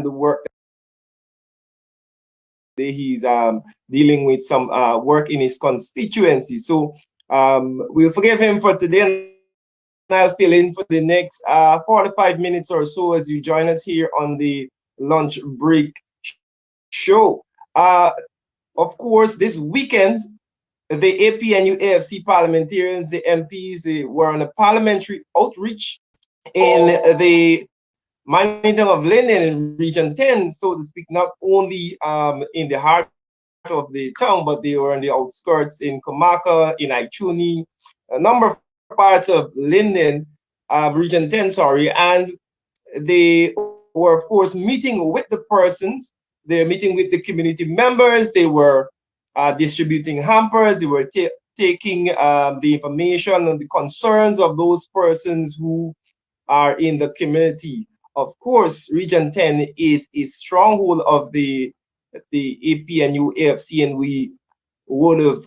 the work that he's dealing with some work in his constituency. So we'll forgive him for today, and I'll fill in for the next 45 minutes or so as you join us here on the lunch break show. Of course, this weekend, the APNU-AFC parliamentarians, the MPs, they were on a parliamentary outreach in the Monument of Linden in Region 10, so to speak, not only in the heart of the town, but they were on the outskirts in Comaka, in Aichuni, a number of parts of Linden, Region 10, sorry, and they were, of course, meeting with the persons. They're meeting with the community members. They were distributing hampers. They were taking the information and the concerns of those persons who are in the community. Of course, Region 10 is a stronghold of the APNU AFC, and we would have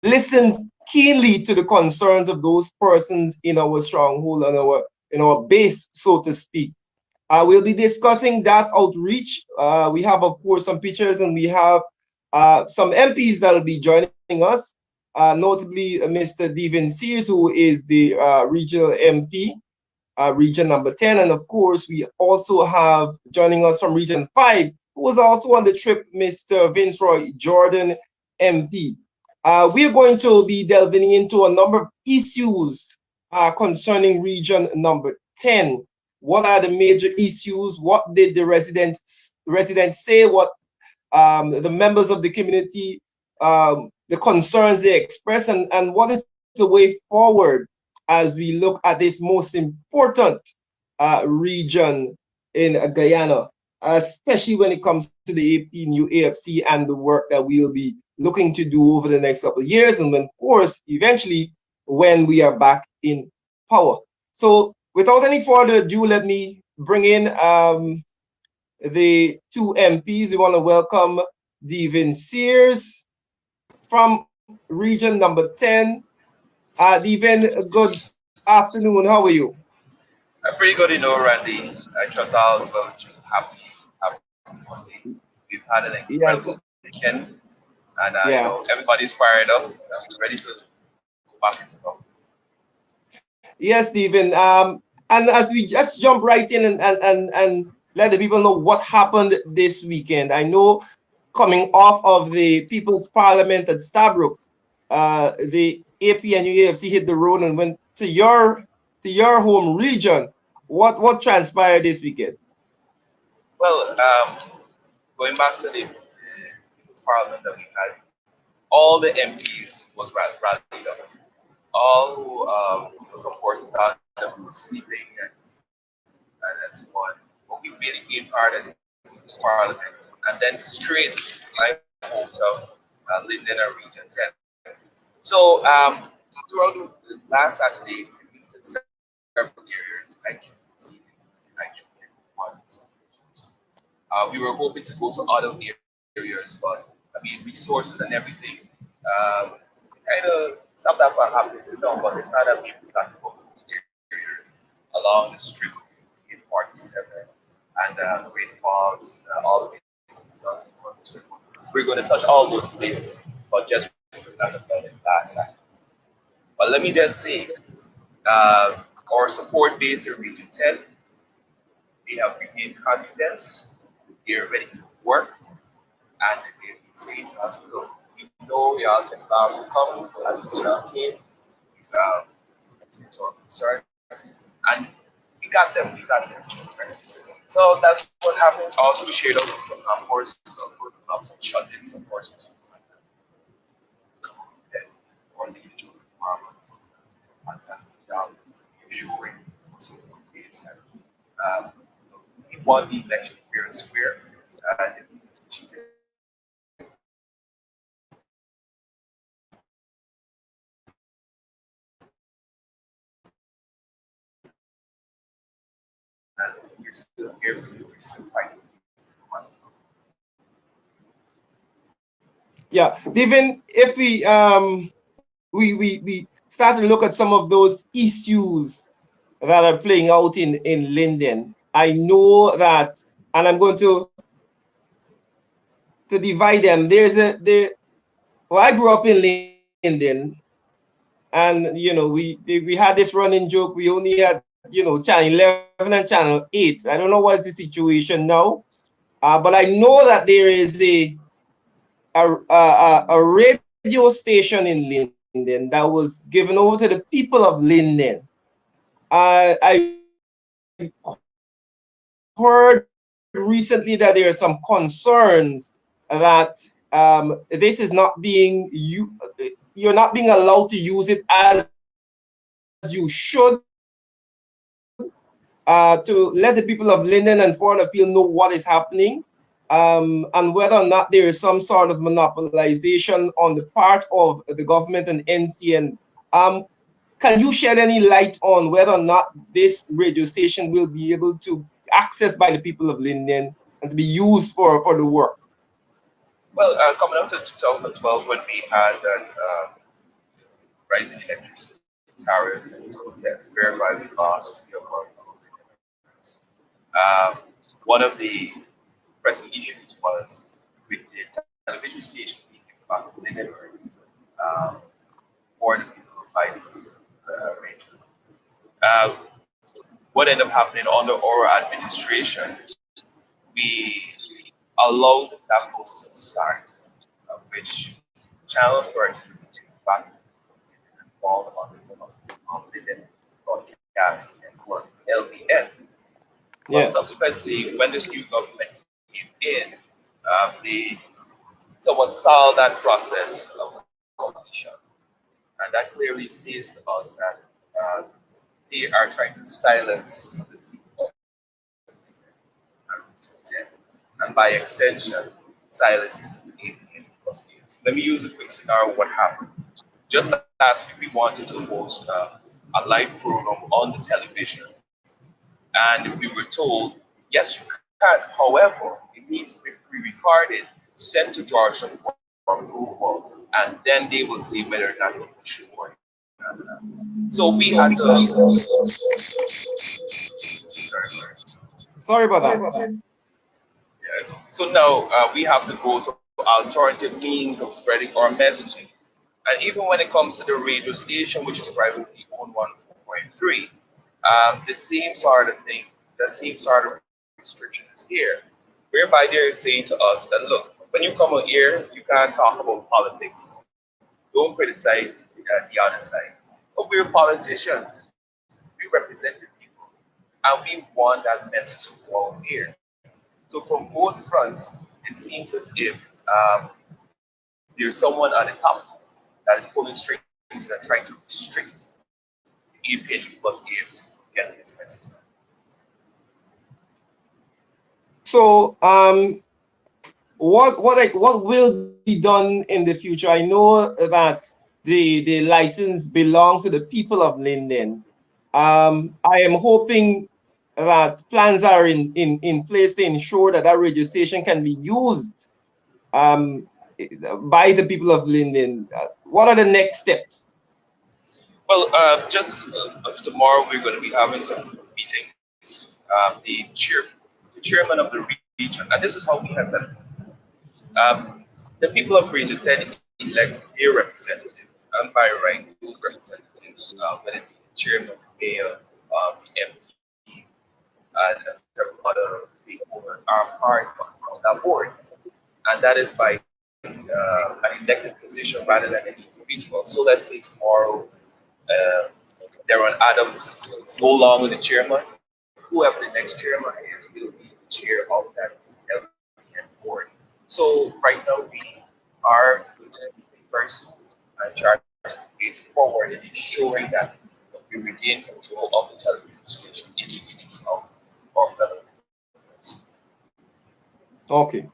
listened keenly to the concerns of those persons in our stronghold and in our base, so to speak. We'll be discussing that outreach. We have, of course, some pictures, and we have some MPs that will be joining us, notably Mr. Devin Sears, who is the regional MP, region number 10. And of course, we also have joining us from region 5, who was also on the trip, Mr. Vince Roy Jordan, MP. We are going to be delving into a number of issues concerning region number 10. What are the major issues? What did the residents say? What the members of the community, the concerns they express, and what is the way forward as we look at this most important region in Guyana, especially when it comes to the APNU AFC and the work that we'll be looking to do over the next couple of years, and then, of course, eventually when we are back in power. So without any further ado, let me bring in the two MPs. We want to welcome Devin Sears from region number 10. Devin, good afternoon. How are you? I'm pretty good, Randy. I trust all is well with you. Happy Monday. We've had an Yes. incredible weekend, and Yeah. everybody's fired up and ready to go back into work. Yes, Stephen. And as we just jump right in and let the people know what happened this weekend. I know coming off of the People's Parliament at Stabroek, the APNU AFC hit the road and went to your home region. What transpired this weekend? Well, going back to the People's Parliament that we had, all the MPs was rallied up. All who was, of course, without them who were sleeping and so on. But we became part of the People's Parliament, and then straight my hometown, Linden and Region 10. So throughout the last Saturday, we visited several areas, like we were hoping to go to other areas, but I mean resources and everything kind of stuff that can happen. But it's not that we got to go to those areas along the strip in 47 and Great Falls, all the way to we're going to touch all those places, but just not about it last Saturday. But let me just say, our support base in Region 10, they have regained confidence, they're ready to work, and they've been saying to us, look, we know you all took long to come, and you all came, listening to our concerns, and we got them. So that's what happened. Also, we shared out some numbers, some shut-ins, some courses. Or the individuals department, fantastic job ensuring he won the election fair and square. Cheated. And we're still here, we're still fighting. Yeah, even if we start to look at some of those issues that are playing out in Linden. I know that, and I'm going to divide them. Well, I grew up in Linden, and we had this running joke. We only had channel 11 and channel 8. I don't know what's the situation now, but I know that there is a radio station in Linden that was given over to the people of Linden. I heard recently that there are some concerns that this is not you're not being allowed to use it as you should, to let the people of Linden and Florida feel know what is happening, and whether or not there is some sort of monopolization on the part of the government and NCN. Um, can you shed any light on whether or not this radio station will be able to access by the people of Linden and to be used for the work? Well, coming up to 2012, when we had that rising electricity tariff protest, whereby we lost 3 of our. Um, One of the pressing issues was with the television station being back to the networks um, for the people of fighting arrangement. Uh, what ended up happening under our administration, we allowed that process to start, which channel first back and fall on the broadcast network LBN. But Yeah. subsequently, when this new government came in, they somewhat stalled that process of competition. And that clearly says to us that uh, they are trying to silence the people and by extension, silencing the 18 plus years. Let me use a quick scenario what happened. Just last week, we wanted to host a live program on the television, and we were told, yes, you can. However, it needs to be pre-recorded, sent to Georgia for approval, and then they will see whether or not you should work. So we had to. Sorry about that. Yes. So now we have to go to alternative means of spreading our messaging. And even when it comes to the radio station, which is privately owned 1.3, the same sort of thing, the same sort of restriction is here, whereby they're saying to us that look, when you come out here, you can't talk about politics. Don't criticize the other side. But we're politicians. We represent the people, and we want that message to go out here. So from both fronts, it seems as if there's someone at the top that is pulling strings and trying to restrict the 18 plus years getting its message. So, what will be done in the future? I know that the license belongs to the people of Linden. I am hoping that plans are in place to ensure that that radio station can be used um, by the people of Linden. What are the next steps? Well, just tomorrow we're going to be having some meetings. The chairman of the region, and this is how we had set it. Um, the people of Region 10 elect their representative, and by right, those representatives, whether it be the chairman, the mayor, the MP, and several other stakeholders, are part of that board. And that is by an elected position rather than an individual. So let's say tomorrow uh, Darren Adams is no longer the chairman. Whoever the next chairman is will be the chair of that LPN board. So right now we are meeting very soon and trying to engage forward in ensuring that we regain control of the television station in the regions of the. Okay.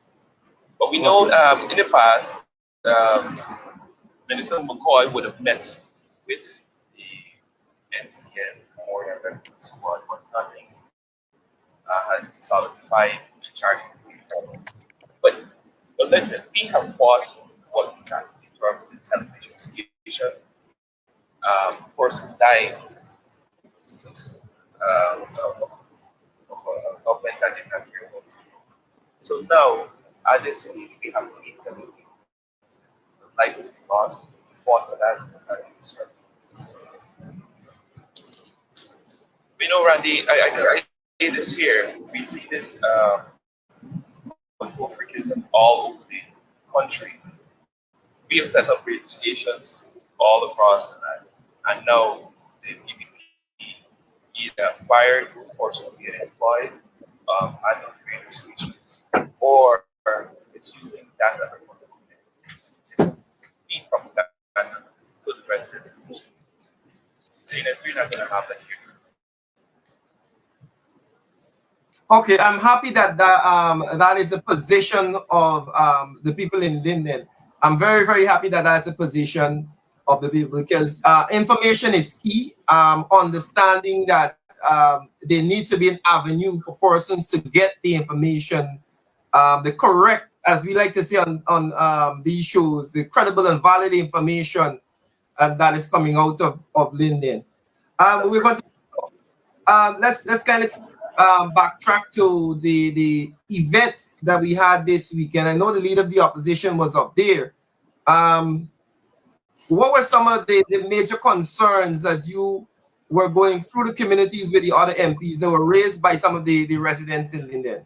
But we know Okay. in the past, Minister McCoy would have met with the NCN more than reference one, but nothing has been solidified in charging people. But but listen, we have fought what we can in terms of the television station. Persons dying because of government that did not care about it. So now, at this stage, we have to meet them. Life is lost. We fought for that. We know, Randy, I can say this here. We see this control freakism all over the country. We have set up radio stations all across the land. And now the PPP either fired or to be employed at the radio stations, or it's using that as a being propaganda so the president's saying that we're not going to have that here. Okay, I'm happy that that is the position of the people in Linden. I'm very, very happy that that's the position of the people, because information is key. Understanding that there needs to be an avenue for persons to get the information, the correct, as we like to say on these shows, the credible and valid information that is coming out of Linden. We're going to let's kind of backtrack to the event that we had this weekend. I know the leader of the opposition was up there. What were some of the major concerns as you were going through the communities with the other MPs that were raised by some of the residents in Linden?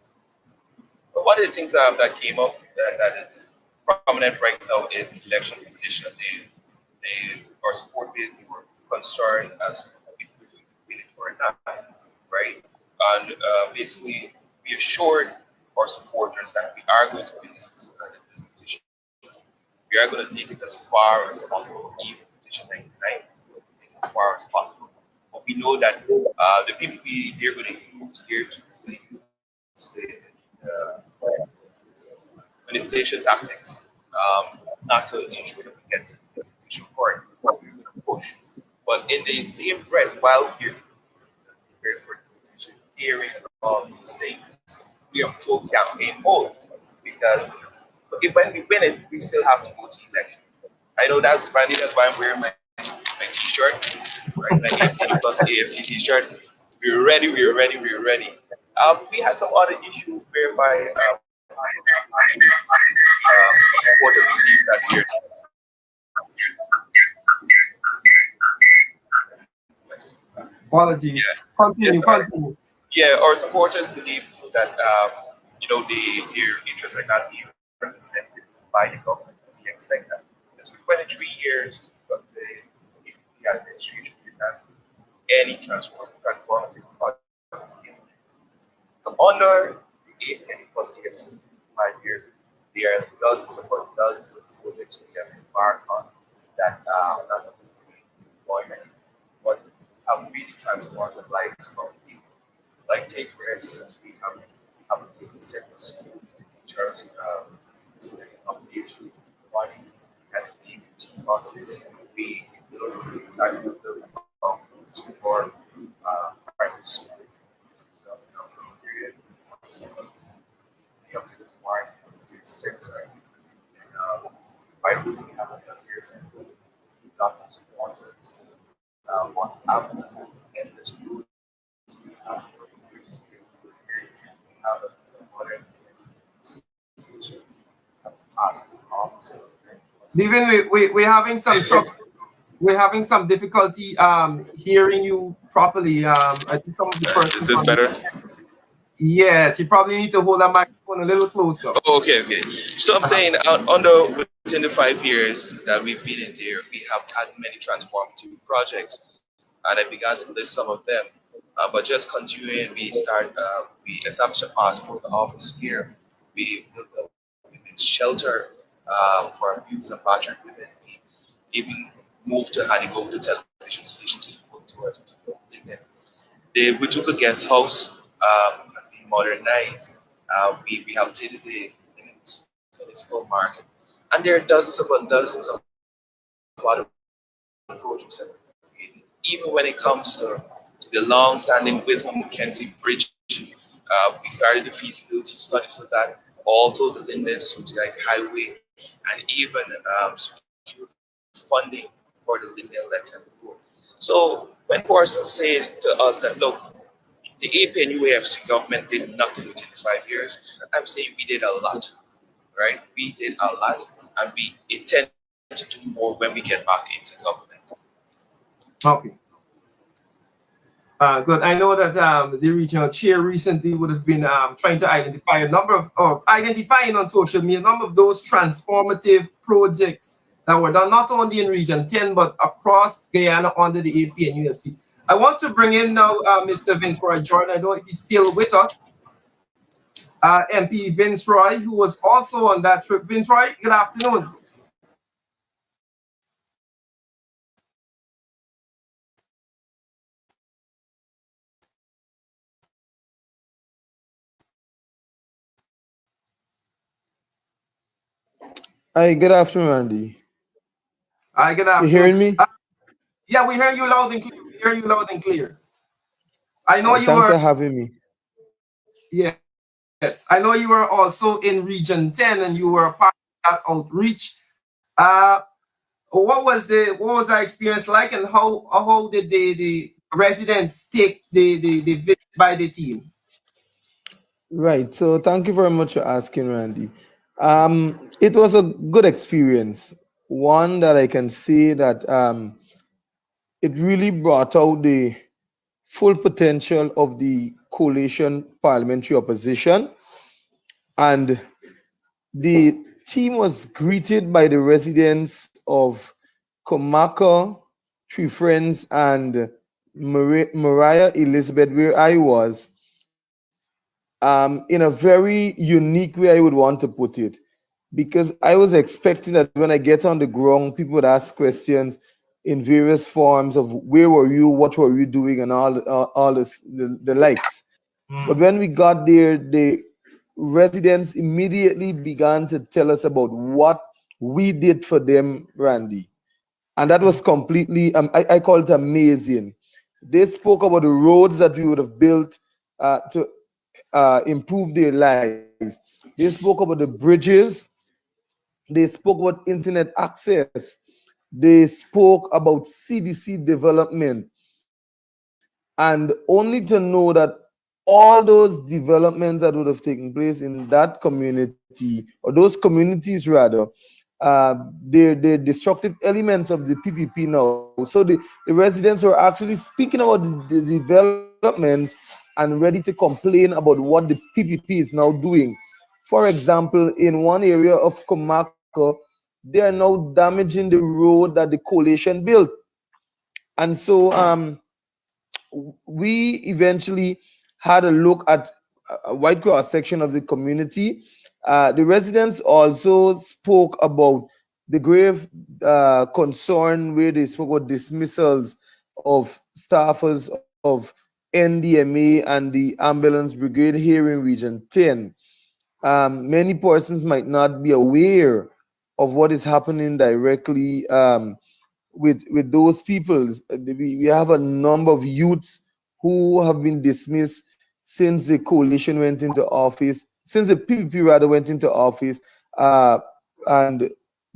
But one of the things that came up that is prominent right now is the election petition. Our support base were concerned as if we win it or not, right? And basically, we assured our supporters that we are going to win this petition. We are going to take it as far as possible, even petition 99, we'll take it as far as possible. But we know that the PPP, they're going to use their tools, they use the manipulation tactics, not to ensure that we get to the petition court, what we're going to push. But in the same breath, while we're prepared for the petition, hearing all these statements, we are full campaign mode, because when we win it, we still have to go to election. I know that's Randy, that's why I'm wearing my t-shirt, right? My AFT plus AFT t-shirt. We're ready, we're ready, we're ready. We had some other issue whereby supporters believe that we're Apologies. Yeah. Continue, Yes, continue. yeah, our supporters believe that their interests are not being represented by the government. We expect that. Because for 23 years, the administration did not do any transformative projects in under the 8 plus years, 5 years. There are dozens upon dozens of projects we have embarked on that not only employment, but have really transformed the lives of people. Like take for instance, we have taken several schools to teachers student accommodation, money, and the process. We decided to build for private school. So, period, some of the required sector. And by the way, we have a healthcare center, doctors, waters, water ambulances, and this route we have a modern station, hospital officer. Even we're having some trouble. We're having some difficulty hearing you properly. I think some of the Is persons this better? Yes, you probably need to hold that microphone a little closer. Oh, okay. So I'm saying, within the 5 years that we've been in there, we have had many transformative projects, and I began to list some of them. But just continuing, we established a passport office here. We built a women's shelter for abused and battered women. We even moved to Hanigo, the television station, to work towards we took a guest house, we modernized. We have updated the municipal market, and there are dozens of other projects that we're creating. Even when it comes to the long-standing Wisdom Mackenzie Bridge, we started the feasibility study for that. Also, the Linden Suicide Highway, and even secured funding for the Linden Left Road. So when persons say to us that, look, the APNUAFC government did nothing within the 5 years. I'm saying we did a lot, right? We did a lot, and we intend to do more when we get back into government. Okay. Good. I know that the regional chair recently would have been trying to identify a number of, or identifying on social media, a number of those transformative projects that were done not only in Region 10, but across Guyana under the AP and UFC. I want to bring in now Mr. Vince Roy Jordan. I know he's still with us. MP Vince Roy, who was also on that trip. Vince Roy, good afternoon. Hi, good afternoon, Andy. Hi, good You afternoon. hearing me? Yeah, we hear you loud and clear. We hear you loud and clear. I know you Thanks were, for having me. yes, I know you were also in Region 10 and you were part of that outreach. Uh, what was that experience like, and how did the residents take the visit by the team? Right. So thank you very much for asking, Randy. It was a good experience. One that I can say that it really brought out the full potential of the coalition parliamentary opposition, and the team was greeted by the residents of Comaka, Three Friends, and Mariah Elizabeth, where I was, in a very unique way, I would want to put it. Because I was expecting that when I get on the ground, people would ask questions in various forms of where were you, what were you doing, and all this, the likes. But Mm, when we got there, the residents immediately began to tell us about what we did for them, Randy. And that was mm, completely, I call it amazing. They spoke about the roads that we would have built to improve their lives. They spoke about the bridges. They spoke about internet access. They spoke about CDC development. And only to know that all those developments that would have taken place in that community, or those communities rather, they're destructive elements of the PPP now. So the residents were actually speaking about the developments and ready to complain about what the PPP is now doing. For example, in one area of Komako, they are now damaging the road that the coalition built. And so we eventually had a look at a wide cross section of the community. The residents also spoke about the grave concern where they spoke about dismissals of staffers of NDMA and the ambulance brigade here in Region 10. Many persons might not be aware of what is happening directly with those peoples. We have a number of youths who have been dismissed since the coalition went into office, since the PPP rather went into office, uh, and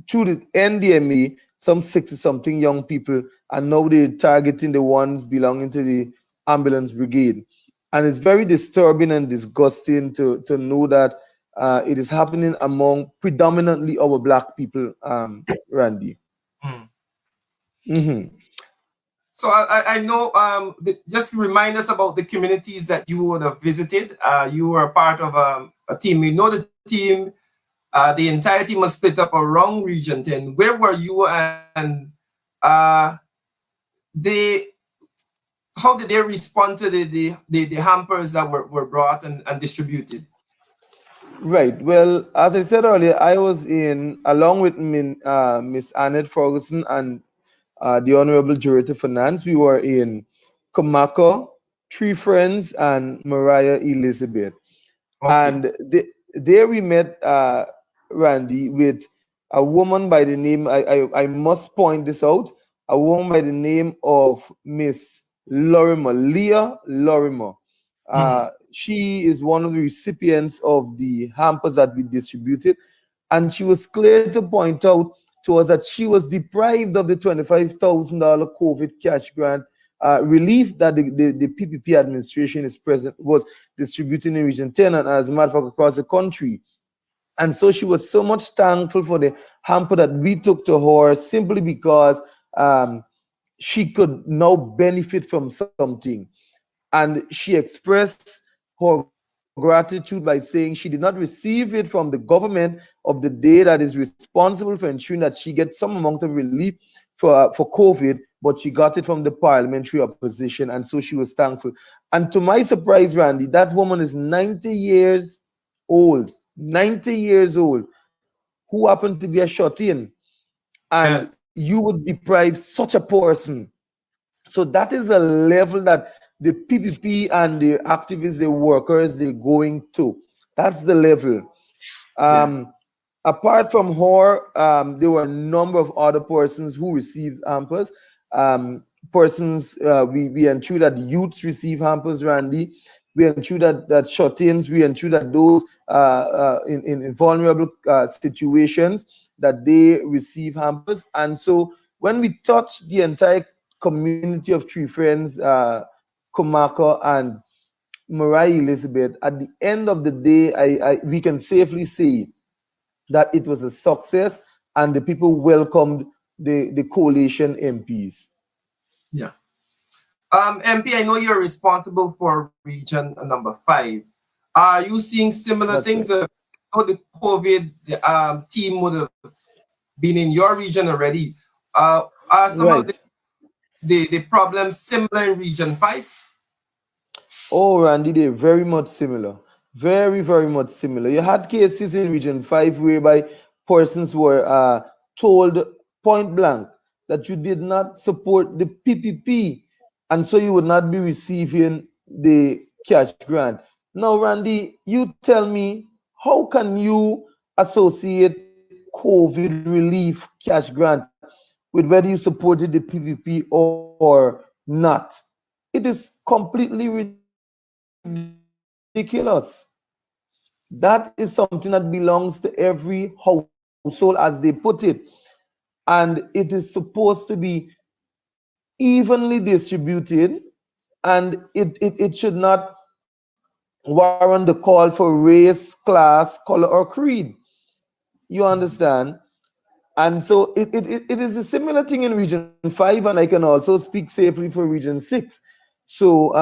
through the NDMA, some 60 something young people, and now they're targeting the ones belonging to the ambulance brigade. And it's very disturbing and disgusting to know that it is happening among predominantly our black people, Randy. mm. Hmm. So I know, just remind us about the communities that you would have visited. You were part of a team. We know the team. The entire team was split up around Region 10. Where were you, and uh, they how did they respond to the hampers that were brought and distributed? Right. Well, as I said earlier, I was along with Miss Annette Ferguson and the Honorable Jurata Finance. We were in Kamako, Three Friends, and Mariah Elizabeth. Okay. And there we met Randy with a woman by the name, I must point this out, a woman by the name of Miss Lorimer, Leah Lorimer. Mm, She is one of the recipients of the hampers that we distributed, and she was clear to point out to us that she was deprived of the $25,000 COVID cash grant relief that the PPP administration is present was distributing in Region 10 and as a matter of fact across the country. And so she was so much thankful for the hamper that we took to her simply because she could now benefit from something. And she expressed her gratitude by saying she did not receive it from the government of the day that is responsible for ensuring that she gets some amount of relief for COVID, but she got it from the parliamentary opposition, and so she was thankful. And to my surprise, Randy, that woman is 90 years old, 90 years old, who happened to be a shut-in, and Yes. you would deprive such a person. So that is a level that the PPP and the activists, the workers, they're going to. That's the level. Yeah. Apart from her, there were a number of other persons who received hampers. Persons, we ensured that youths receive hampers, Randy. We ensured that shut-ins, we ensured that those in vulnerable situations, that they receive hampers. And so when we touch the entire community of Three Friends, Komaka, and Mariah Elizabeth, at the end of the day, we can safely say that it was a success and the people welcomed the coalition MPs. Yeah. MP, I know you're responsible for region number 5. Are you seeing similar That's things? right. How the COVID team would have been in your region already? Are some of Right. the problems similar in region 5? Oh, Randy, they're very much similar. Very, very much similar. You had cases in Region 5 whereby persons were told point blank that you did not support the PPP, and so you would not be receiving the cash grant. Now, Randy, you tell me, how can you associate COVID relief cash grant with whether you supported the PPP or not? It is completely ridiculous. That is something that belongs to every household, as they put it. And it is supposed to be evenly distributed, and it should not warrant the call for race, class, color, or creed. You understand? And so it is a similar thing in Region 5, and I can also speak safely for Region 6. So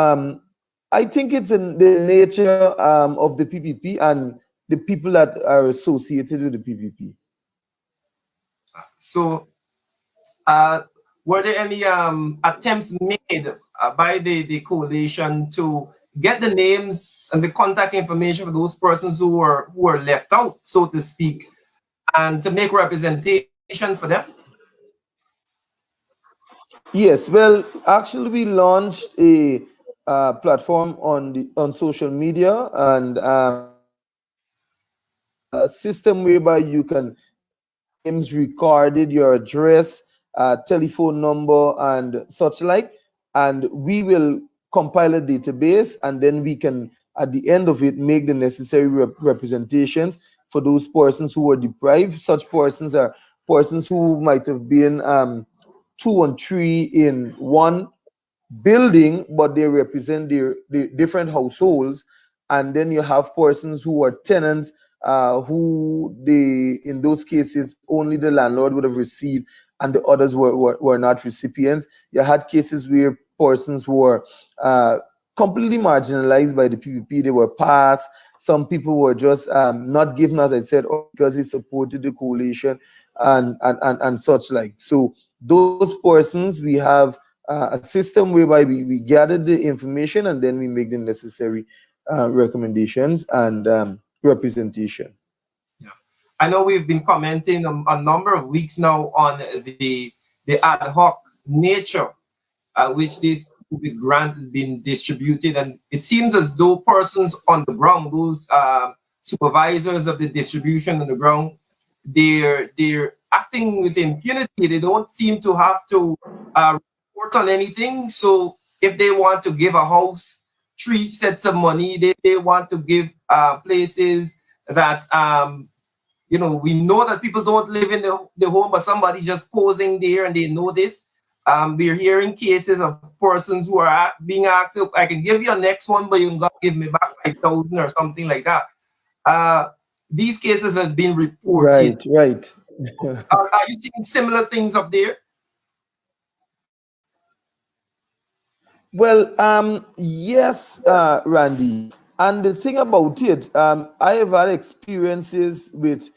I think it's in the nature of the PPP and the people that are associated with the PPP. So, were there any attempts made by the coalition to get the names and the contact information for those persons who were left out, so to speak, and to make representation for them? Yes, well, actually, we launched a platform on social media, and a system whereby you can get your names recorded, your address, telephone number, and such like, and we will compile a database, and then we can, at the end of it, make the necessary representations for those persons who were deprived. Such persons are persons who might have been two and three in one building, but they represent the different households. And then you have persons who are tenants, who they, in those cases, only the landlord would have received, and the others were not recipients. You had cases where persons were completely marginalized by the PPP. They were passed. Some people were just not given, as I said, because he supported the coalition and such like. So those persons, we have a system whereby we gather the information and then we make the necessary recommendations and representation. Yeah. I know we've been commenting a number of weeks now on the ad hoc nature which this COVID grant has been distributed, and it seems as though persons on the ground, those supervisors of the distribution on the ground, they're acting with impunity. They don't seem to have to report on anything. So if they want to give a house 3 sets of money, they want to give places that we know that people don't live in the home, but somebody's just posing there and they know this. We're hearing cases of persons who are being asked, "Look, I can give you a next one, but you got to give me back 5,000 or something like that." Uh, these cases have been reported. Right, right. Are you seeing similar things up there? Well, yes, Randy. And the thing about it, I have had experiences with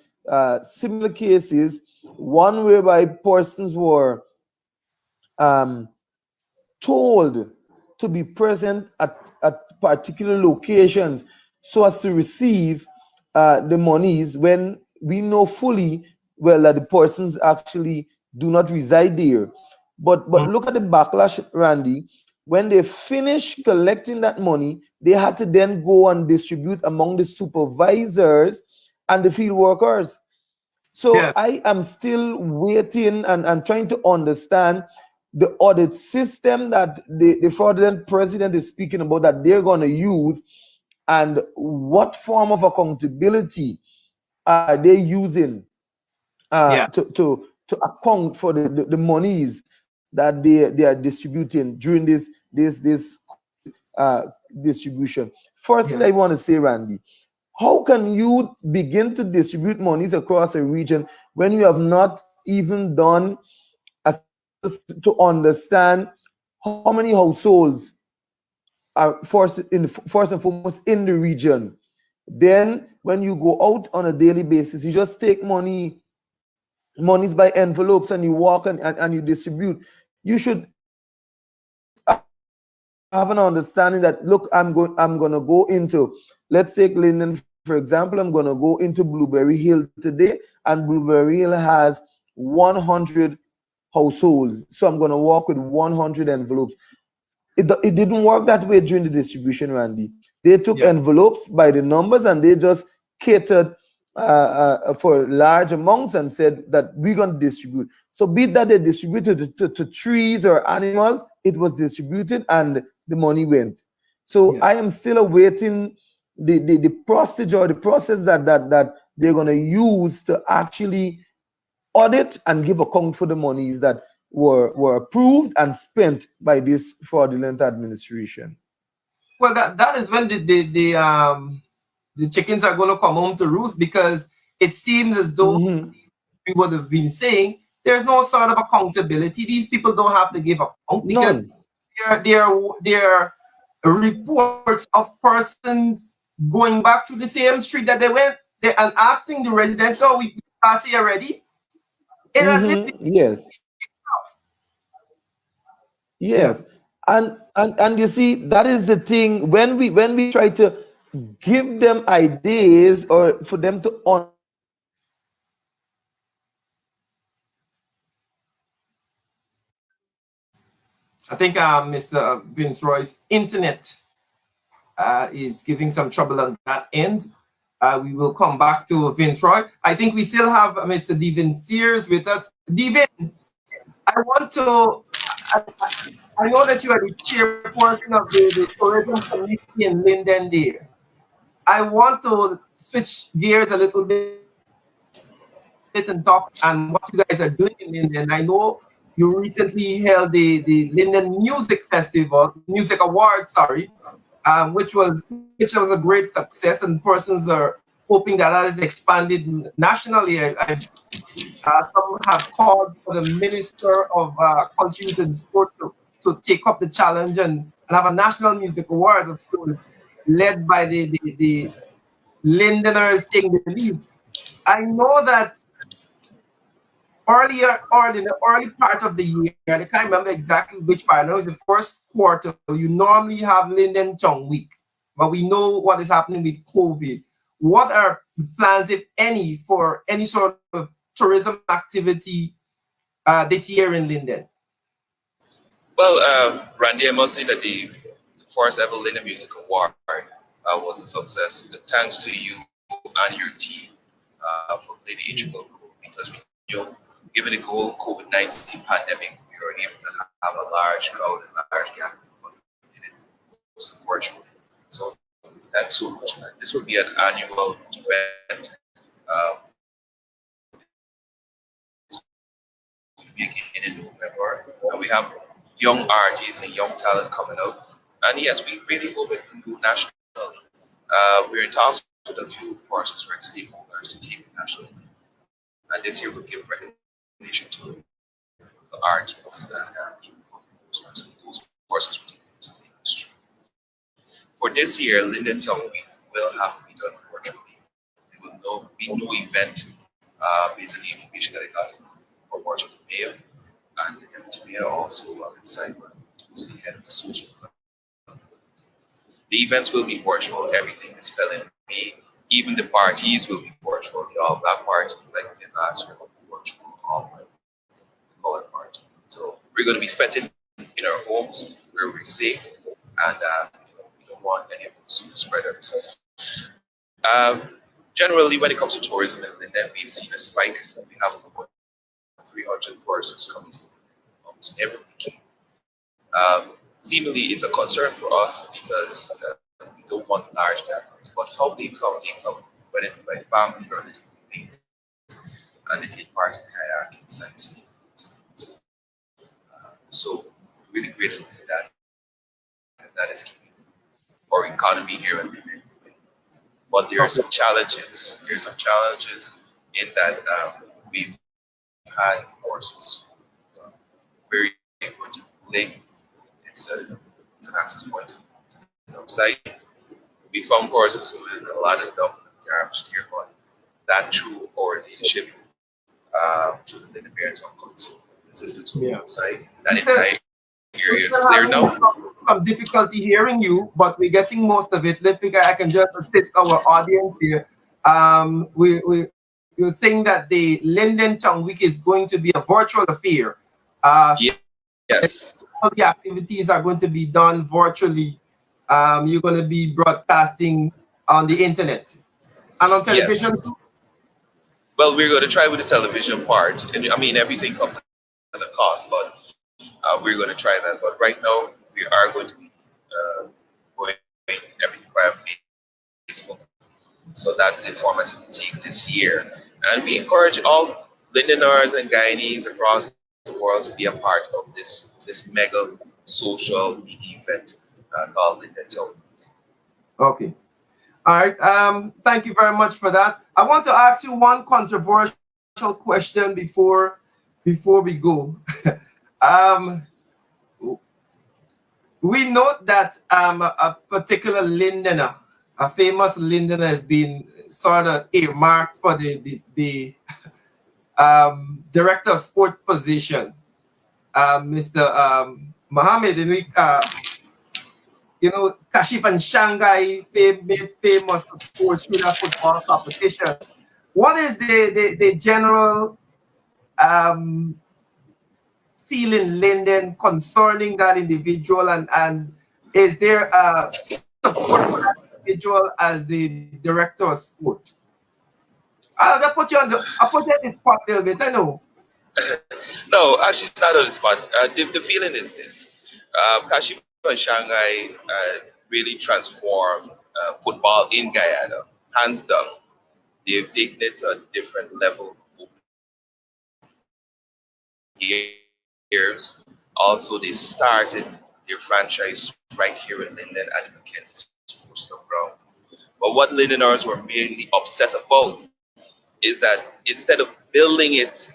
similar cases. One whereby persons were um, told to be present at particular locations so as to receive the monies when we know fully well that the persons actually do not reside there. But look at the backlash, Randy. When they finish collecting that money, they had to then go and distribute among the supervisors and the field workers. So Yes, I am still waiting and trying to understand the audit system that the fraudulent president is speaking about that they're going to use, and what form of accountability are they using yeah, to account for the monies that they are distributing during this COVID distribution. Firstly, yeah. I want to say, Randy, how can you begin to distribute monies across a region when you have not even done a census to understand how many households are first and foremost in the region? Then, when you go out on a daily basis, you just take monies by envelopes and you walk and you distribute. You should have an understanding that, look, I'm gonna go into, let's take Linden for example. I'm gonna go into Blueberry Hill today, and Blueberry Hill has 100 households, so I'm gonna walk with 100 envelopes. It didn't work that way during the distribution, Randy. They took Yeah. envelopes by the numbers and they just catered for large amounts and said that we're going to distribute. So, be it that they distributed to trees or animals, it was distributed and the money went. So, Yeah. I am still awaiting the procedure, the process that they're going to use to actually audit and give account for the monies that were approved and spent by this fraudulent administration. Well, that is when the chickens are going to come home to roost, because it seems as though Hmm. we would have been saying there's no sort of accountability. These people don't have to give account because None. there are reports of persons going back to the same street that they went there and asking the residents, "Oh, we pass here already." It's as if Hmm. Yes. yeah. Yes. And you see, that is the thing. When we try to give them ideas or for them to understand the process of I think Mr. Vince Roy's internet is giving some trouble on that end. We will come back to Vince Roy. I think we still have Mr. Devin Sears with us. Devin, I want to. I, I know that you are the chairperson of the tourism committee in Linden there. I want to switch gears a little bit and talk and what you guys are doing in Linden. I know you recently held the Linden Music Festival, Music Awards, sorry, which was a great success, and persons are hoping that that is expanded nationally. Some have called for the Minister of Culture, Youth and Sport to take up the challenge and have a national music awards, of course, led by the Lindeners taking the lead. I know that earlier or in the early part of the year, I can't remember exactly which part. I know it's the first quarter. You normally have Linden Chong Week, but we know what is happening with COVID. What are plans, if any, for any sort of tourism activity this year in Linden? Well, Randy, I must say that the first ever Linda Music Award was a success. Thanks to you and your team for playing the integral role, because we knew, given the whole COVID-19 pandemic, we were able to have a large crowd and large gathering, but we did it mostly virtually. So thanks so much. This will be an annual event. This will be again in November. and we have young artists and young talent coming out. And yes, we really hope it can go nationally. We're in talks with a few persons, right, stakeholders to take it nationally. And this year we'll give recognition to the artists that are being those persons will take to the industry. For this year, Linden Town Week will have to be done virtually. There will be no event based on the information that I got from working with the mayor and the deputy mayor also alongside who's the head of the social development. The events will be virtual, everything is spelling B. Even the parties will be virtual. The all black party, like we did last year, will be virtual, all white, the colored party. So we're going to be fetting in our homes where we're safe and we don't want any of those super spreaders. Generally, when it comes to tourism in Linden, we've seen a spike. We have about 300 persons coming to almost every weekend. Seemingly, it's a concern for us because we don't want large gatherings. But how they come whether by family or little things, and they take part in kayaking, sightseeing, those things. So we're really grateful for that, and that is keeping our economy here in Linden moving. But there are some Okay. challenges. There are some challenges in that we've had horses very important link. It's an access point to the site. We found horses with a lot of dump garbage here, but that through our leadership to the Linden Parents Council, assistance from Yeah. outside, that entire area is clear We're now. having some difficulty hearing you, but we're getting most of it. Let's figure I can just assist our audience here. You're saying that the Linden Town Week is going to be a virtual affair. Yes, All the activities are going to be done virtually. You're going to be broadcasting on the internet and on yes. television too. Well, we're going to try with the television part, and I mean everything comes at a cost, but we're going to try that. But right now, we are going to be going everything via Facebook. So that's the format it will take this year. And we encourage all Lindeners and Guyanese across the world to be a part of this mega social media event called Linden Town. Okay. All right. Thank you very much for that. I want to ask you one controversial question before we go. um, we note that a particular Lindener, a famous Lindener, has been sort of earmarked for the director of sport position, Mr. Mohammed. And Kashif and Shanghai made famous for sports through that football competition. What is the general um, feeling, Linden, concerning that individual, and is there a support for that individual as the director of sport? I'll just put you on I'll put you on the spot a little bit. I know. No, actually, it's not on the spot. The feeling is this: Kashima and Shanghai really transformed football in Guyana, hands down. They've taken it to a different level over the years. Also, they started their franchise right here in Linden at the Mackenzie Sports Club ground. But what Lindeners were mainly upset about is that instead of building it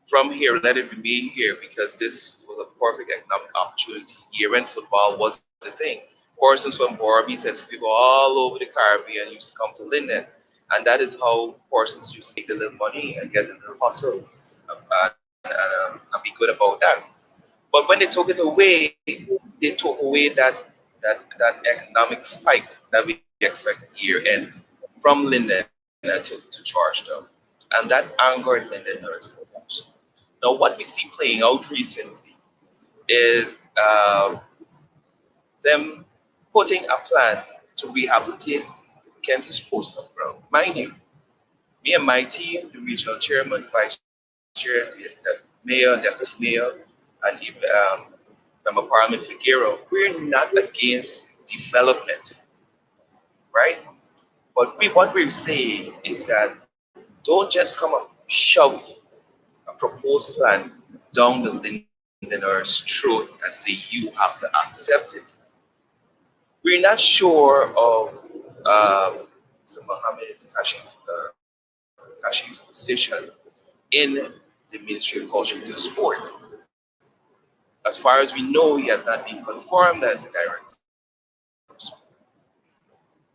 from here, let it remain here because this was a perfect economic opportunity. Year-end football was the thing. Persons from Borby says people all over the Caribbean used to come to Linden, and that is how persons used to make a little money and get a little hustle and be good about that. But when they took it away, they took away that economic spike that we expect year end from Linden to Georgetown, and that angered Lindeners the most. Now, what we see playing out recently is them putting a plan to rehabilitate Kansas Sports Club ground. Mind you, me and my team, the regional chairman, vice chair, the mayor, deputy mayor, and even member of Parliament Figueroa, we're not against development, right? But what we're saying is that don't just come and shove a proposed plan down the Linden Town Londoners' throat and say you have to accept it. We're not sure of Mr. Mohammed Kashi's position in the Ministry of Culture to Sport. As far as we know, he has not been confirmed as the director of sport.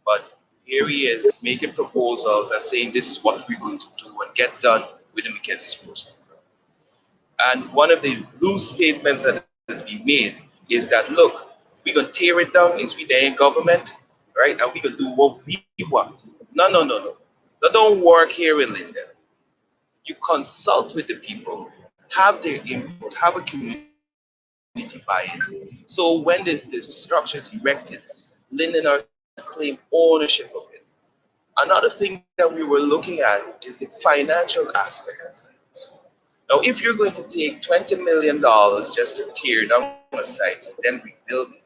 But here he is making proposals and saying this is what we're going to do and get done with the Mackenzie Sports Program. And one of the loose statements that has been made is that look, we're gonna tear it down, is we there in government, right? And we're gonna do what we want. No. That don't work here in Linden. You consult with the people, have their input, have a community buy-in. So when the structure is erected, Londoners claim ownership of it. Another thing that we were looking at is the financial aspect of things. Now, if you're going to take $20 million just to tear down a site and then rebuild it,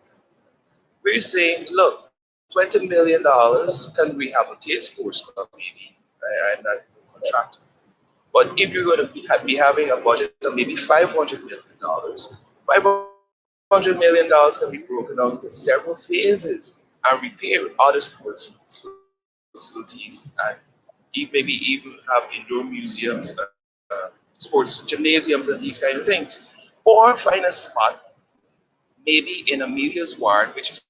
we're saying, look, $20 million, can rehabilitate sports club maybe? I'm not a contractor. But if you're going to be having a budget of maybe $500 million, $500 million can be broken down into several phases and repair other sports facilities and maybe even have indoor museums, sports gymnasiums, and these kind of things. Or find a spot, maybe in Amelia's ward, which is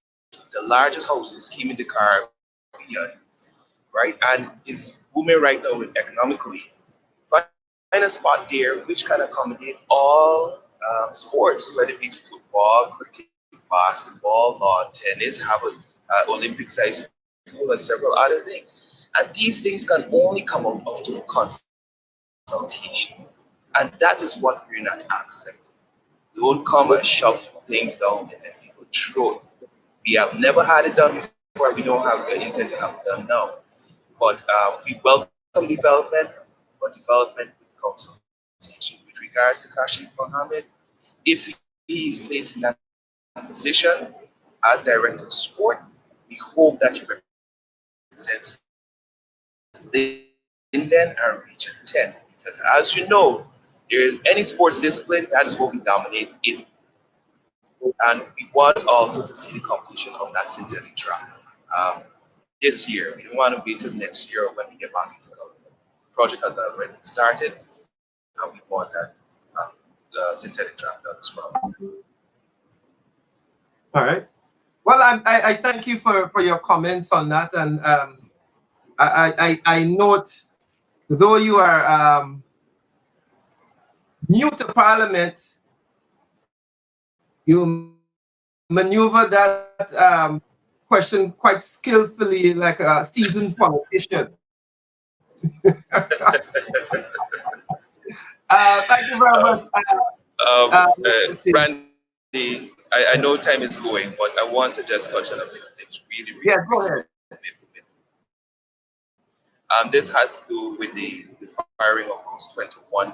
the largest housing scheme in the Caribbean, right? And is booming right now economically. Find a spot there which can accommodate all sports, whether it be football, cricket, basketball, lawn, tennis, have a Olympic sized pool, and several other things. And these things can only come out of the consultation. And that is what we're not accepting. Don't come and shove things down in people's throat. We have never had it done before. We don't have the intent to have it done now. But we welcome development, but development with consultation. With regards to Kashif Mohammed, if he is placed in that position as director of sport, we hope that he represents Linden and Region 10. Because as you know, there is any sports discipline, that is what we dominate in. And we want also to see the completion of that synthetic track this year. We don't want to wait till next year when we get back into government. The project has already started, and we want that the synthetic track done as well. All right. Well, I thank you for your comments on that, and I note, though you are new to Parliament, you maneuver that question quite skillfully, like a seasoned politician. Thank you very much. Randy, I know time is going, but I want to just touch on a few things really Yeah, quickly. go ahead. This has to do with the firing of those 21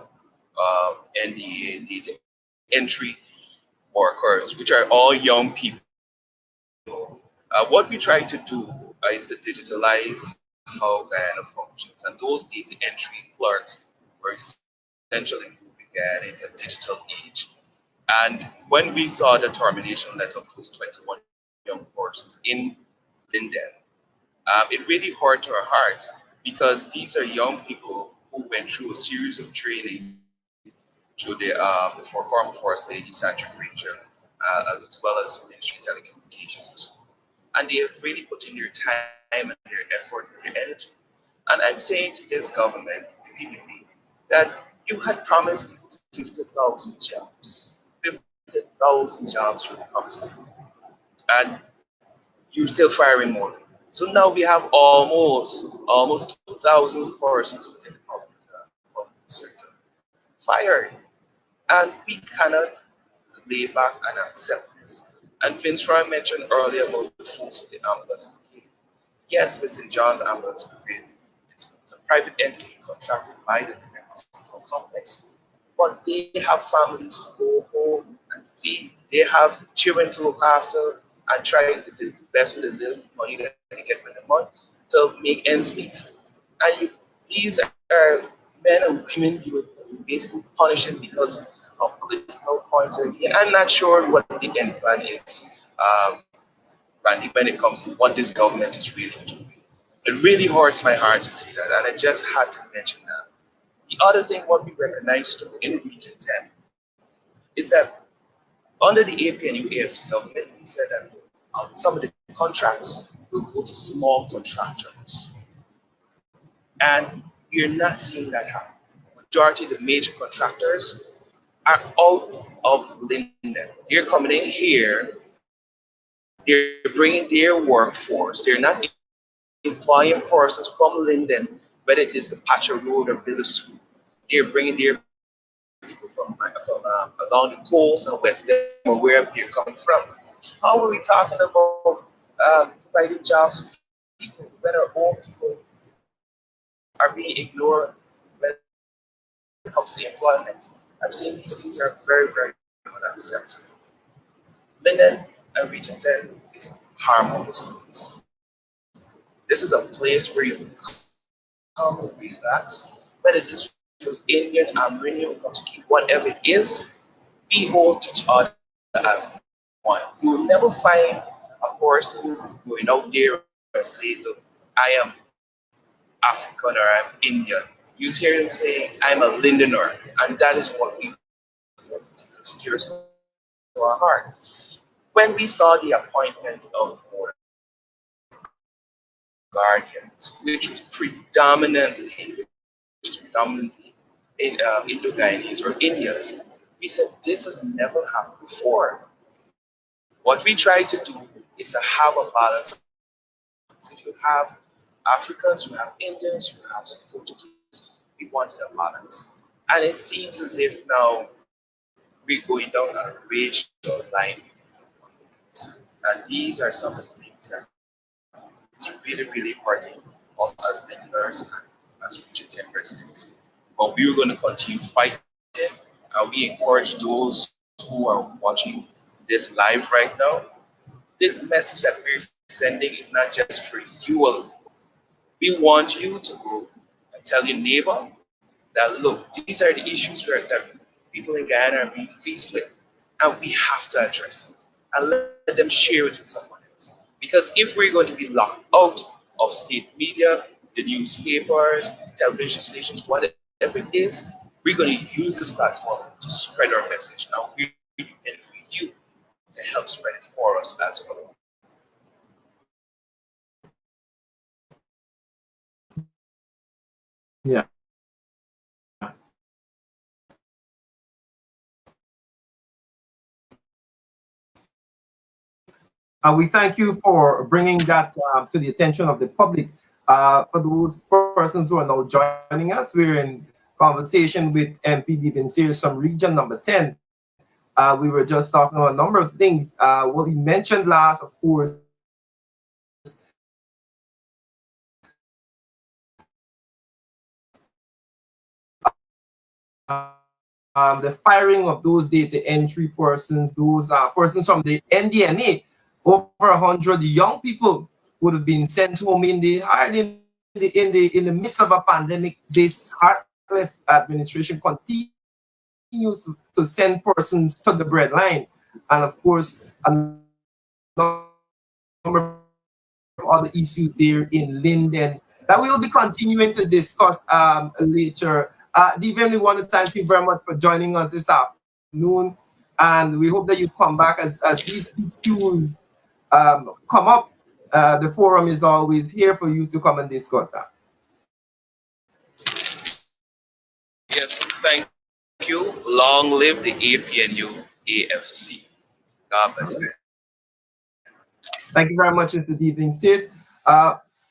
NDA entry workers, which are all young people. What we try to do is to digitalize how Guyana functions, and those data entry clerks were essentially moving Guyana into a digital age. And when we saw the termination letter of those 21 young persons in Linden, it really hurt our hearts because these are young people who went through a series of training through the former First Lady Sandra Granger, as well as Ministry of Telecommunications and so on. And they have really put in their time and their effort and their energy. And I'm saying to this government, the PPP, that you had promised 50,000 jobs. 50,000 jobs you promised people. And you're still firing more. So now we have almost 2,000 persons within the public sector fired. And we cannot lay back and accept this. And Vince Roy mentioned earlier about the fruits of the ambulance brigade. Yes, listen, John's ambulance brigade, it's a private entity contracted by the hospital complex, but they have families to go home and feed. They have children to look after and try the best with the little money that they get with the month to make ends meet. And these are men and women you were basically punishing because of political points of view. I'm not sure what the end plan is, Randy, when it comes to what this government is really doing. It really hurts my heart to see that, and I just had to mention that. The other thing, what we recognize too in Region 10 is that under the APNU AFC government, we said that some of the contracts will go to small contractors. And we're not seeing that happen. Majority of the major contractors are out of Linden. They're coming in here, they're bringing their workforce. They're not employing persons from Linden, whether it is to patch a road or build a school. They're bringing their people from along the coast and West Dem or wherever they're coming from. How are we talking about providing jobs to people when our own people are being ignored when it comes to employment? I'm saying these things are very, very unacceptable. Linden and Region 10 is a harmonious place. This is a place where you can come and relax, whether it is your Indian, Armenian, Portuguese, whatever it is, we hold each other as one. You will never find a person going out there and say, look, I am African or I'm Indian. You hear them saying, I'm a Lindener. And that is what we tears to our heart. When we saw the appointment of board guardians, which was predominantly Indo-Guyanese or Indians, we said this has never happened before. What we try to do is to have a balance. If you have Africans, you have Indians, you have some Portuguese, we wanted a balance. And it seems as if now we're going down a racial line. And these are some of the things that is really, really hurting us as members and as Region 10 residents. But we're going to continue fighting, and we encourage those who are watching this live right now. This message that we're sending is not just for you alone. We want you to go and tell your neighbor that look, these are the issues that people in Guyana are being faced with, and we have to address them and let them share it with someone else. Because if we're going to be locked out of state media, the newspapers, television stations, whatever it is, we're going to use this platform to spread our message. And we depend on you to help spread it for us as well. Yeah. We thank you for bringing that to the attention of the public. For those persons who are now joining us, we're in conversation with MP Devin Sears from region number 10. We were just talking about a number of things. What he mentioned last, of course, the firing of those data entry persons, those persons from the NDMA, over 100 young people would have been sent home in the midst of a pandemic. This heartless administration continues to send persons to the breadline, and of course, a number of other issues there in Linden that we'll be continuing to discuss later. Devin, we want to thank you very much for joining us this afternoon, and we hope that you come back as these issues come up. The forum is always here for you to come and discuss that. Yes, thank you. Long live the APNU AFC. God bless you. Thank you very much, Mr. Devin Sears.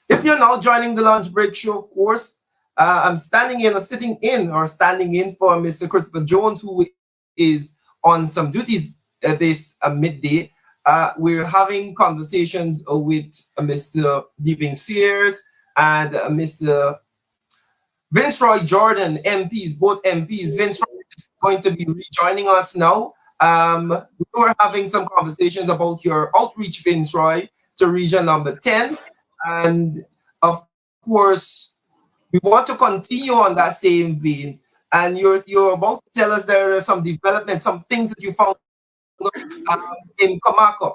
If you're now joining the lunch break show, of course, I'm standing in for Mr. Christopher Jones, who is on some duties this midday. We're having conversations with Mr. Devin Sears and Mr. Vince Roy Jordan, MPs, both MPs. Vince Roy is going to be rejoining us now. We were having some conversations about your outreach, Vince Roy, to region number 10. And of course, we want to continue on that same vein. and you're about to tell us there are some developments, some things that you found in Kamako.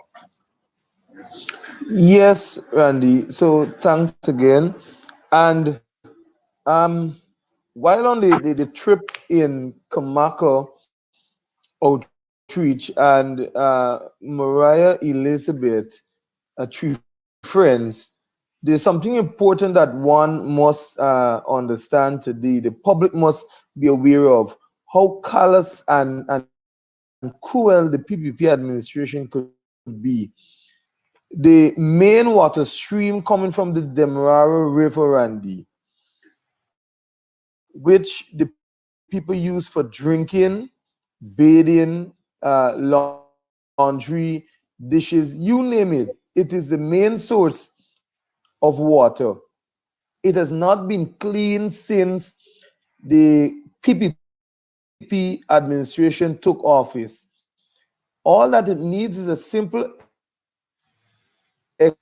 Yes, Randy. So thanks again. And while on the trip in Kamako outreach, and Mariah Elizabeth, three friends, there's something important that one must understand today. The public must be aware of how callous and cruel the PPP administration could be. The main water stream coming from the Demerara River, Randy, which the people use for drinking, bathing, laundry, dishes, you name it. It is the main source of water. It has not been cleaned since the PPP administration took office. All that it needs is a simple experiment to clean it up.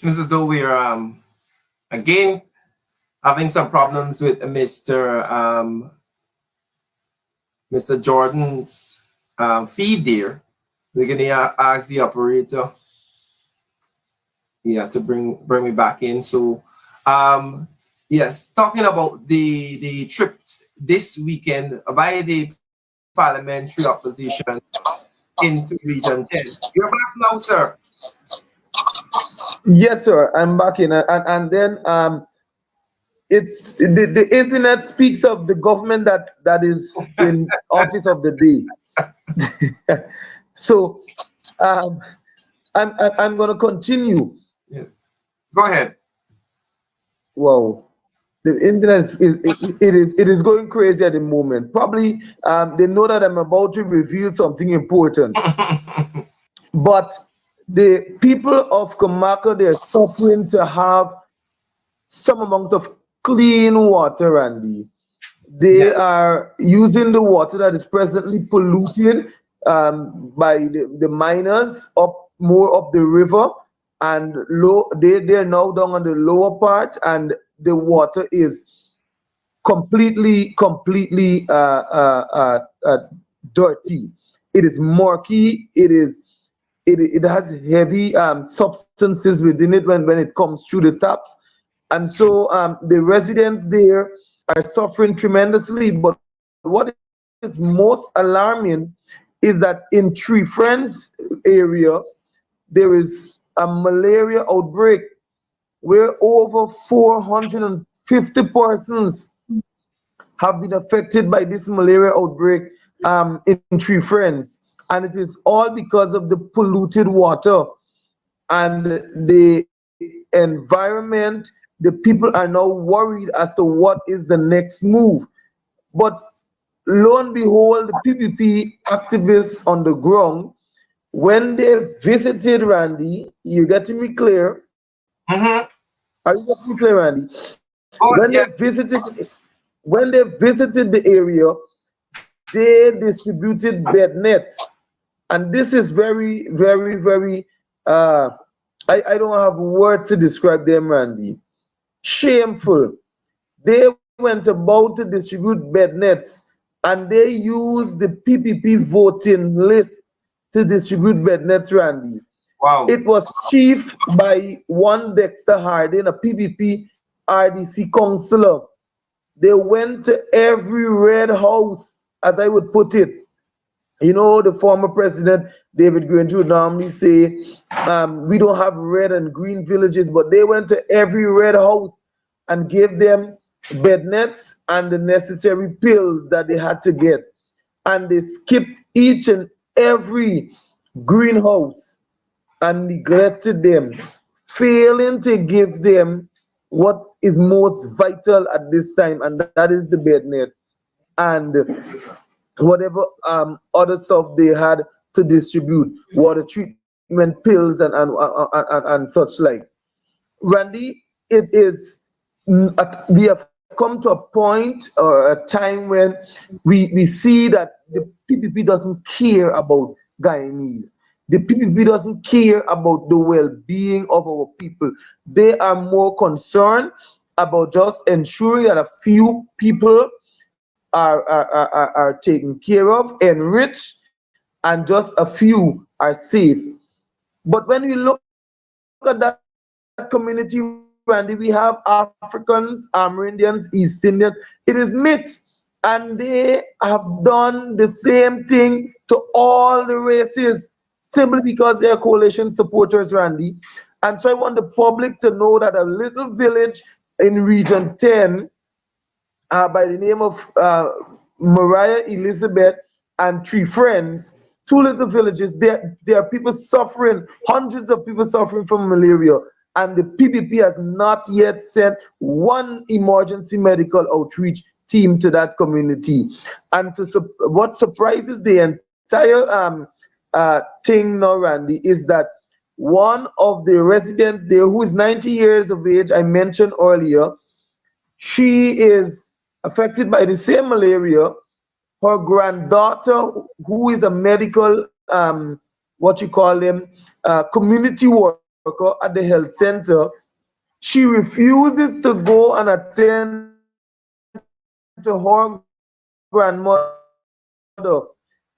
Mrs. Though we're again having some problems with Mr. Jordan's feed there. We're gonna ask the operator, yeah, to bring me back in. So yes, talking about the trip this weekend by the parliamentary opposition into Region 10. You're back now, sir. Yes, sir. I'm back in, and then it's the internet speaks of the government that is in office of the day. So um, I'm gonna continue. Yes. Go ahead. Wow, the internet is going crazy at the moment. Probably they know that I'm about to reveal something important, but the people of Kamaka, they're suffering to have some amount of clean water, Randy. They Yeah. are using the water that is presently polluted by the miners up more up the river, and they're now down on the lower part, and the water is completely dirty. It is murky. It has heavy substances within it when it comes through the taps, and so the residents there are suffering tremendously. But what is most alarming is that in Tree Friends area there is a malaria outbreak where over 450 persons have been affected by this malaria outbreak in Tree Friends, and it is all because of the polluted water and the environment. The people are now worried as to what is the next move. But lo and behold, the PPP activists on the ground, when they visited Randy, you getting me clear? Mm-hmm. Are you getting me clear, Randy? When they Oh, yes. visited, when they visited the area, they distributed bed nets, and this is very uh, I don't have words to describe them, Randy. Shameful. They went about to distribute bed nets, and they used the PPP voting list to distribute bed nets, Randy. Wow. It was chief by one Dexter Harding, a PPP RDC councillor. They went to every red house, as I would put it. You know, the former president, David Grange, would normally say, we don't have red and green villages, but they went to every red house and gave them bed nets and the necessary pills that they had to get. And they skipped each and every greenhouse and neglected them, failing to give them what is most vital at this time, and that is the bed net and whatever other stuff they had to distribute, water treatment pills and such like. Randy, it is we have come to a point or a time when we see that the PPP doesn't care about Guyanese. The PPP doesn't care about the well-being of our people. They are more concerned about just ensuring that a few people are taken care of, enriched, and just a few are safe. But when we look at that community, Randy, we have Africans, Amerindians, East Indians. It is mixed. And they have done the same thing to all the races simply because they are coalition supporters, Randy. And so I want the public to know that a little village in Region 10 by the name of Mariah Elizabeth and three friends, two little villages. There are people suffering, hundreds of people suffering from malaria, and the PPP has not yet sent one emergency medical outreach team to that community. And what surprises the entire thing now, Randy, is that one of the residents there, who is 90 years of age, I mentioned earlier, she is affected by the same malaria. Her granddaughter, who is a medical, what you call them, community worker at the health center, she refuses to go and attend to her grandmother.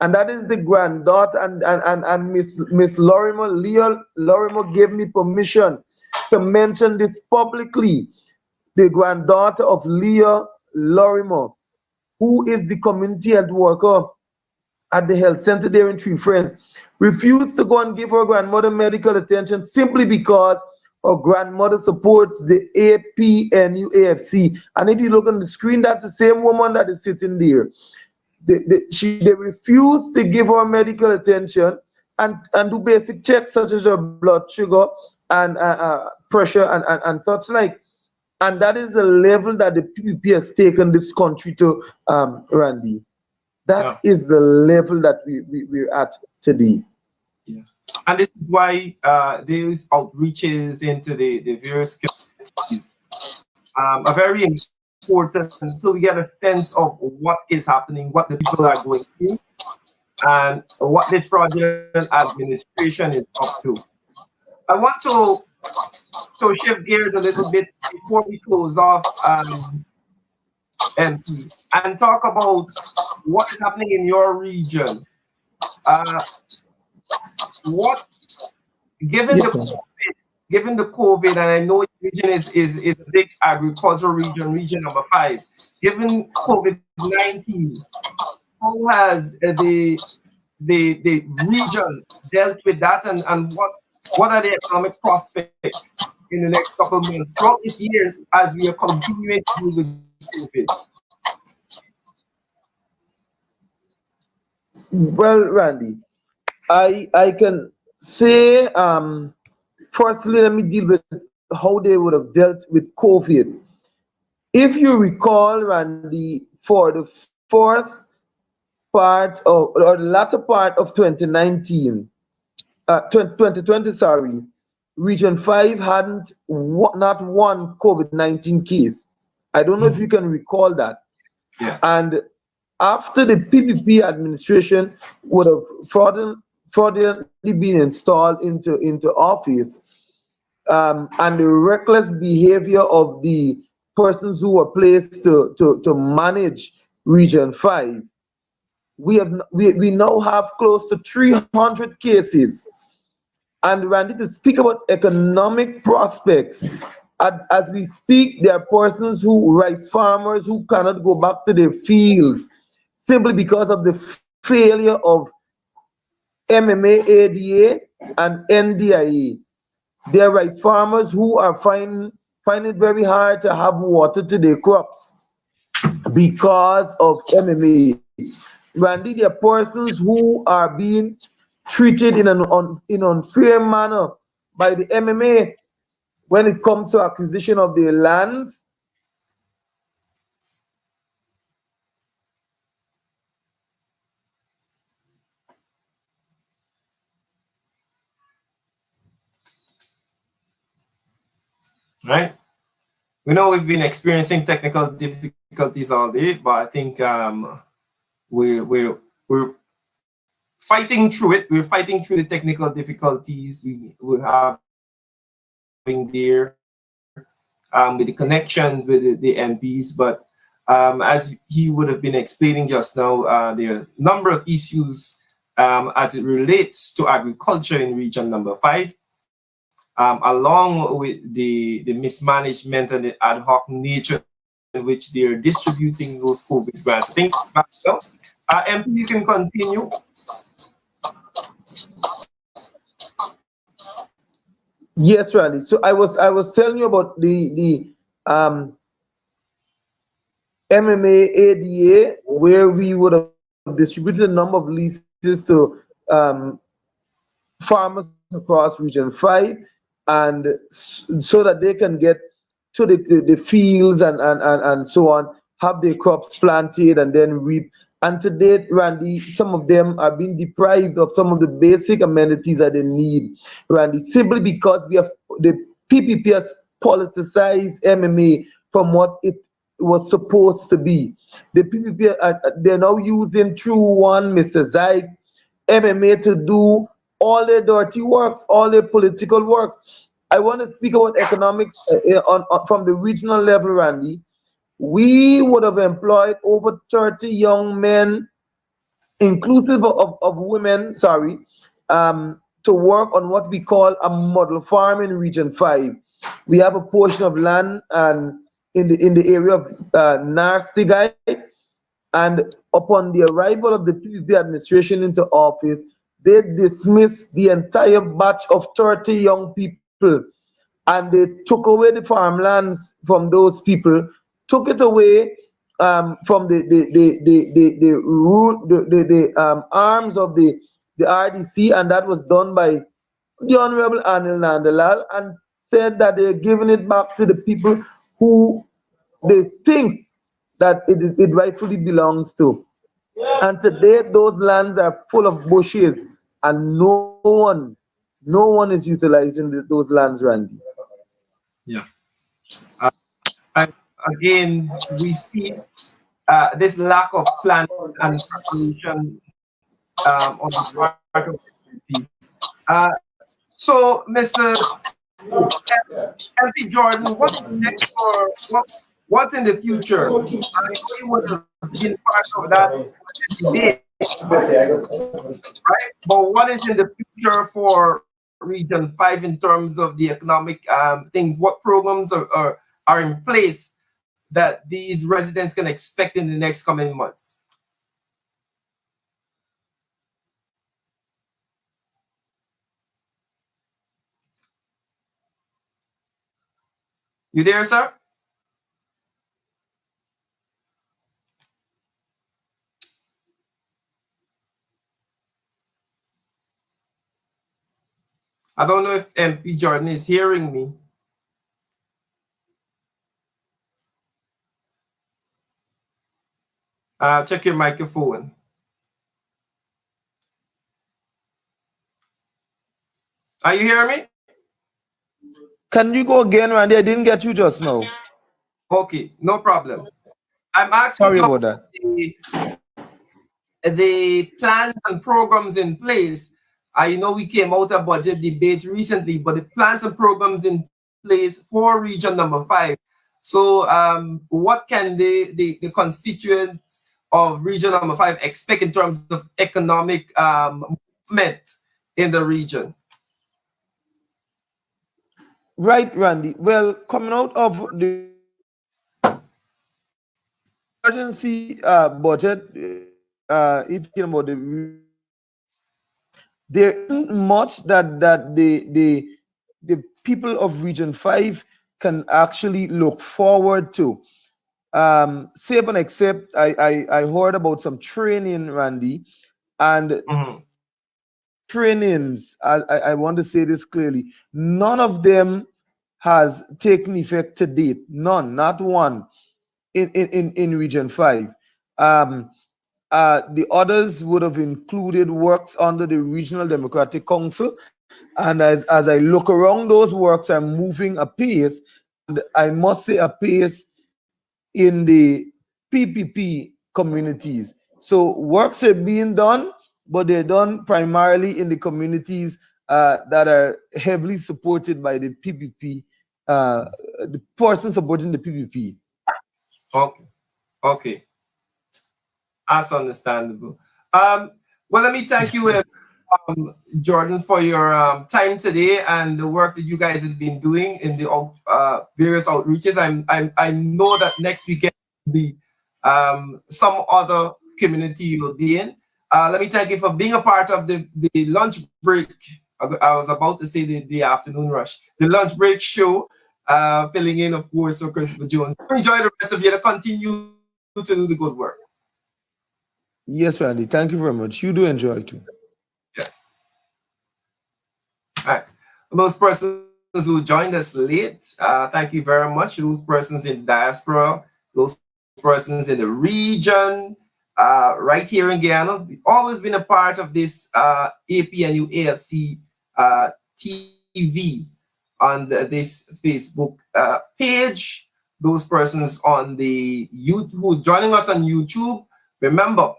And that is the granddaughter. And Miss Lorimer, Leah Lorimer gave me permission to mention this publicly. The granddaughter of Leah Lorimer, who is the community health worker at the health center there in Three Friends, refused to go and give her grandmother medical attention simply because her grandmother supports the APNUAFC. And if you look on the screen, that's the same woman that is sitting there. They refuse to give her medical attention and do basic checks such as her blood sugar and pressure and such like. And that is the level that the PPP has taken this country to, Randy. That Yeah. is the level that we're at today. Yeah. And this is why these outreaches into the various communities are very important so we get a sense of what is happening, what the people are going through, and what this fraudulent administration is up to. I want to shift gears a little bit before we close off, MP, and talk about what is happening in your region. Uh, what given Yes, the sir. given the COVID, and I know your region is a big agricultural region, region number 5. Given COVID-19, how has the region dealt with that, and what are the economic prospects in the next couple of months throughout this year as we are continuing to deal with COVID? Well, Randy, I can say, firstly, let me deal with how they would have dealt with COVID. If you recall, Randy, for the first part or the latter part of 2019, 2020, sorry, Region 5 hadn't not one COVID-19 case. I don't know if you can recall that. Yes. And after the PPP administration would have fraudulently been installed into office, and the reckless behavior of the persons who were placed to manage Region 5, we now have close to 300 cases. And Randy, to speak about economic prospects, as we speak, there are persons who, rice farmers, who cannot go back to their fields simply because of the failure of MMA, ADA, and NDIA. There are rice farmers who are find it very hard to have water to their crops because of MMA. Randy, there are persons who are being treated in unfair manner by the MMA when it comes to acquisition of their lands. Right. We know we've been experiencing technical difficulties all day, but I think we're fighting through it. We're fighting through the technical difficulties we're having there with the connections with the MPs. But as he would have been explaining just now, there are a number of issues as it relates to agriculture in region number 5, along with the mismanagement and the ad hoc nature in which they are distributing those COVID grants. I think, MP, you can continue. Yes, Randy. So I was telling you about the MMA ADA, where we would have distributed a number of leases to farmers across Region 5, and so that they can get to the fields and so on, have their crops planted and then reap. And to date, Randy, some of them are being deprived of some of the basic amenities that they need, Randy, simply because we have the PPP has politicized MMA from what it was supposed to be. The PPP, they're now using through one Mr. Zayk MMA to do all their dirty works, all their political works. I want to speak about economics from the regional level, Randy. We would have employed over 30 young men, inclusive of women, sorry, to work on what we call a model farm in Region 5. We have a portion of land and in the area of Narstigai, and upon the arrival of the PPP administration into office, they dismissed the entire batch of 30 young people, and they took away the farmlands from those people, took it away from the arms of the RDC, and that was done by the Honorable Anil Nandalal, and said that they're giving it back to the people who they think that it rightfully belongs to. And today, those lands are full of bushes, and no one is utilizing those lands, Randy. Yeah. And again, we see this lack of planning and preparation on the part of the community. So, Mr. MP Jordan, what's next for what's in the future? I know you would have been part of that debate, right? But what is in the future for Region 5 in terms of the economic things? What programs are in place that these residents can expect in the next coming months? You there, sir? I don't know if MP Jordan is hearing me. Check your microphone. Are you hearing me? Can you go again, Randy? I didn't get you just now. Okay, no problem. I'm asking Sorry you about that. the plans and programs in place. I know we came out of budget debate recently, but the plans and programs in place for region number 5. So what can the constituents of region number 5 expect in terms of economic movement in the region? Right, Randy. Well, coming out of the emergency budget, if you're about there isn't much that the people of Region 5 can actually look forward to. Save and except I heard about some training, Randy, and trainings, I want to say this clearly, none of them has taken effect to date. None, not one in Region 5. The others would have included works under the Regional Democratic Council. And as I look around, those works are moving apace. And I must say apace in the PPP communities. So works are being done, but they're done primarily in the communities that are heavily supported by the PPP, the person supporting the PPP. Okay, okay, that's understandable. Well, let me thank you, Jordan, for your time today and the work that you guys have been doing in the various outreaches. I know that next weekend will be some other community you will be in. Let me thank you for being a part of the lunch break. I was about to say the afternoon rush, the lunch break show, filling in, of course, for Christopher Jones. Enjoy the rest of your day. Continue to do the good work. Yes, Randy. Thank you very much. You do enjoy too. Yes. All right. Those persons who joined us late, thank you very much. Those persons in diaspora, those persons in the region, right here in Guyana, we've always been a part of this APNU AFC TV on this Facebook page. Those persons on the YouTube who joining us on YouTube, remember,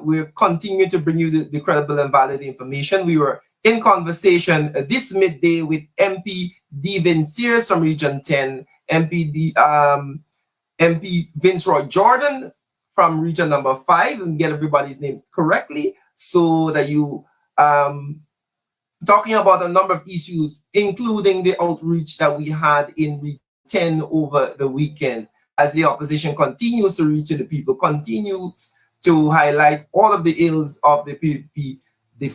we're continuing to bring you the credible and valid information. We were in conversation this midday with MP Devin Sears from Region 10, MP Vince Roy Jordan from Region number 5, and get everybody's name correctly so that you talking about a number of issues, including the outreach that we had in Region 10 over the weekend, as the opposition continues to reach to the people, continues to highlight all of the ills of the PPP de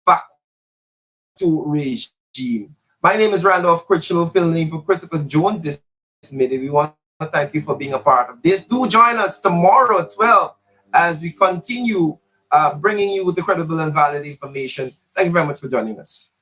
facto regime. My name is Randolph Critchlow, filling in for Christopher Jones this minute. We want to thank you for being a part of this. Do join us tomorrow at 12 as we continue bringing you the credible and valid information. Thank you very much for joining us.